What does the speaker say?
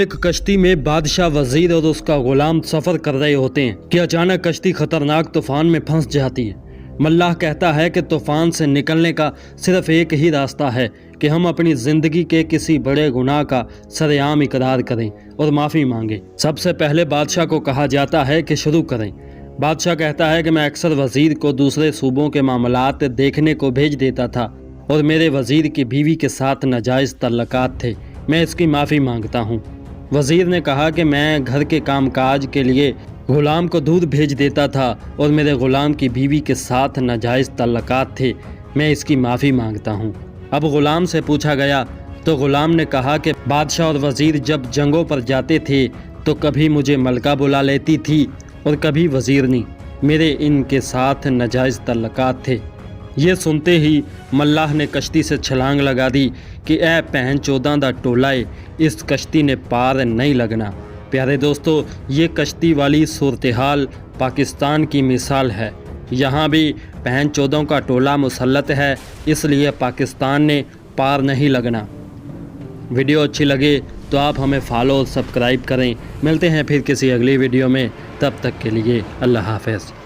एक कश्ती में बादशाह, वजीर और उसका गुलाम सफर कर रहे होते हैं कि अचानक कश्ती खतरनाक तूफान में फंस जाती है। मल्लाह कहता है कि तूफान से निकलने का सिर्फ एक ही रास्ता है कि हम अपनी जिंदगी के किसी बड़े गुनाह का सरेआम इकरार करें और माफ़ी मांगें। सबसे पहले बादशाह को कहा जाता है कि शुरू करें। बादशाह कहता है कि मैं अक्सर वजीर को दूसरे सूबों के मामलात देखने को भेज देता था और मेरे वजीर की बीवी के साथ नाजायज़ तल्लुकात थे। मैं इसकी माफ़ी मांगता हूँ। वजीर ने कहा कि मैं घर के कामकाज के लिए गुलाम को दूध भेज देता था और मेरे गुलाम की बीवी के साथ नाजायज़ तल्लुकात थे। मैं इसकी माफ़ी मांगता हूँ। अब गुलाम से पूछा गया तो गुलाम ने कहा कि बादशाह और वजीर जब जंगों पर जाते थे तो कभी मुझे मलका बुला लेती थी और कभी वजीरनी। मेरे इनके साथ नाजायज़ तल्लुकात थे। ये सुनते ही मल्लाह ने कश्ती से छलांग लगा दी कि ए पहन 14 दा टोलाए, इस कश्ती ने पार नहीं लगना। प्यारे दोस्तों, ये कश्ती वाली सूरत हाल पाकिस्तान की मिसाल है। यहाँ भी पहन 14 का टोला मुसल्लत है, इसलिए पाकिस्तान ने पार नहीं लगना। वीडियो अच्छी लगे तो आप हमें फॉलो और सब्सक्राइब करें। मिलते हैं फिर किसी अगली वीडियो में, तब तक के लिए अल्लाह हाफ़िज़।